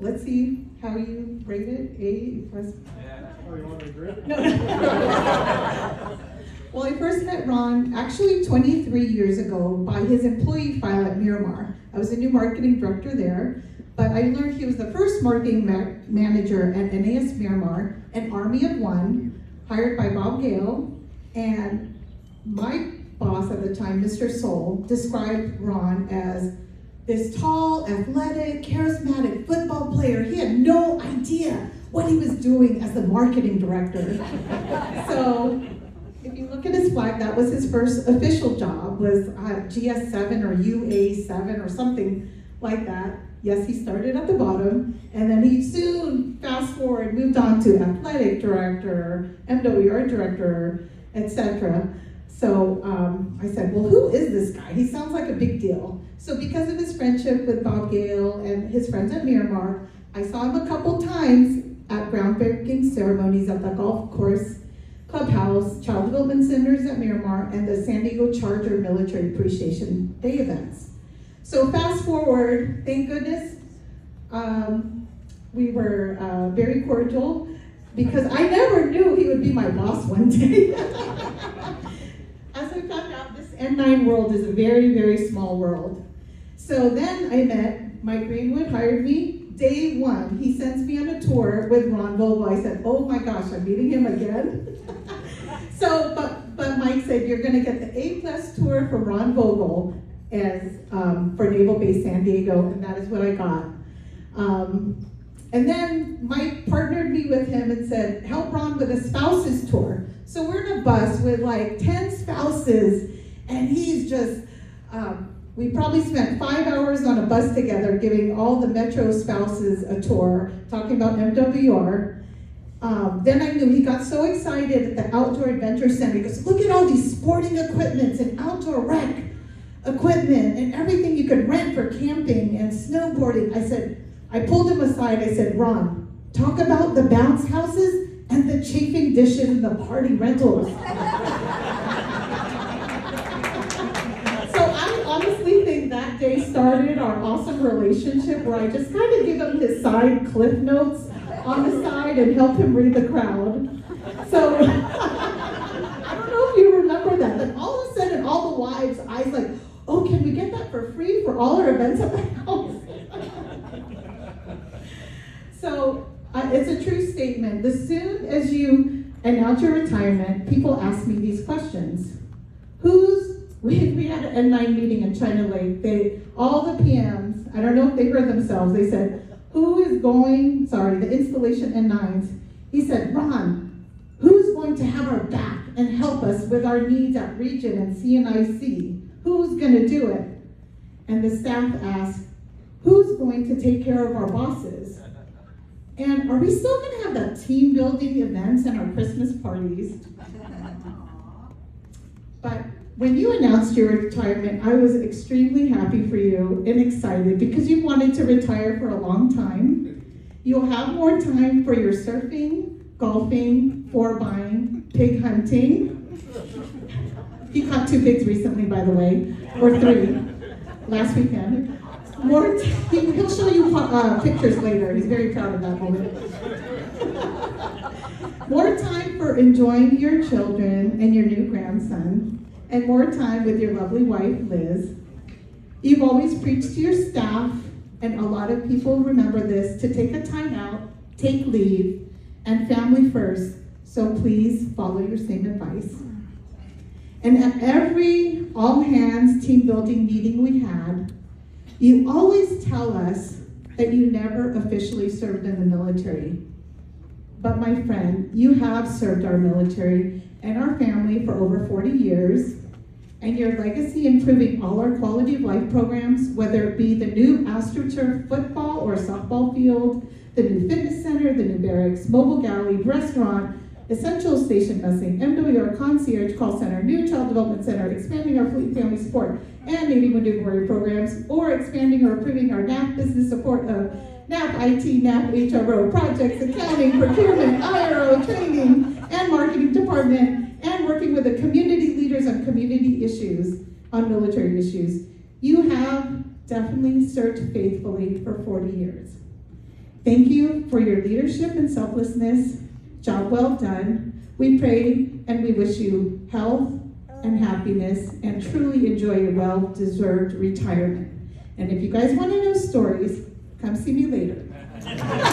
let's see how you rate it. A plus. Oh, you want me to grade it? No. Well, I first met Ron actually 23 years ago by his employee file at Miramar. I was a new marketing director there, but I learned he was the first marketing manager at NAS Miramar, an army of one, hired by Vogel, and my boss at the time, Mr. Soul, described Ron as this tall, athletic, charismatic football player. He had no idea what he was doing as the marketing director. So, if you look at his flag, that was his first official job, was GS7 or UA7 or something like that. Yes, he started at the bottom, and then he soon, fast forward, moved on to athletic director, MWR director, etc. So I said, well, who is this guy? He sounds like a big deal. So because of his friendship with Bob Gale and his friends at Miramar, I saw him a couple times at groundbreaking ceremonies at the golf course, clubhouse, child development centers at Miramar, and the San Diego Charger Military Appreciation Day events. So fast forward, thank goodness, we were very cordial because I never knew he would be my boss one day. As I found out, this N9 world is a very, very small world. So then I met Mike Greenwood, hired me. Day one, he sends me on a tour with Ron Vogel. I said, oh my gosh, I'm meeting him again. So, but Mike said, you're gonna get the A+ tour for Ron Vogel as for Naval Base San Diego, and that is what I got. And then Mike partnered me with him and said, help Ron with a spouses tour. So we're in a bus with like 10 spouses, and he's just, we probably spent 5 hours on a bus together giving all the Metro spouses a tour, talking about MWR. Then I knew he got so excited at the Outdoor Adventure Center. He goes, look at all these sporting equipments and outdoor rec equipment and everything you could rent for camping and snowboarding. I pulled him aside, I said, Ron, talk about the bounce houses and the chafing dishes and the party rentals. Honestly think that day started our awesome relationship where I just kind of give him his side cliff notes on the side and help him read the crowd. So I don't know if you remember that, but all of a sudden all the wives' eyes like, oh, can we get that for free for all our events at the house? So it's a true statement. As soon as you announce your retirement, people ask me these questions. We had an N9 meeting in China Lake. All the PMs, I don't know if they heard themselves, they said, the installation N9s. He said, Ron, who's going to have our back and help us with our needs at Region and CNIC? Who's going to do it? And the staff asked, who's going to take care of our bosses? And are we still going to have that team building events and our Christmas parties? But when you announced your retirement, I was extremely happy for you and excited because you wanted to retire for a long time. You'll have more time for your surfing, golfing, buying, pig hunting. He caught 2 pigs recently, by the way, or 3, last weekend. He'll show you pictures later. He's very proud of that moment. More time for enjoying your children and your new grandson, and more time with your lovely wife, Liz. You've always preached to your staff, and a lot of people remember this, to take a time out, take leave, and family first, so please follow your same advice. And at every all-hands team building meeting we had, you always tell us that you never officially served in the military. But my friend, you have served our military and our family for over 40 years, and your legacy improving all our quality of life programs, whether it be the new AstroTurf football or softball field, the new fitness center, the new barracks, mobile galley, restaurant, essential station busing, MWR concierge call center, new child development center, expanding our fleet family support and Navy Wounded Warrior programs, or expanding or improving our NAP business support of NAP IT, NAP HRO, projects, accounting, procurement, IRO, training, and marketing department, and working with the community leaders on community issues, on military issues. You have definitely served faithfully for 40 years. Thank you for your leadership and selflessness. Job well done. We pray and we wish you health and happiness and truly enjoy your well-deserved retirement. And if you guys want to know stories, come see me later.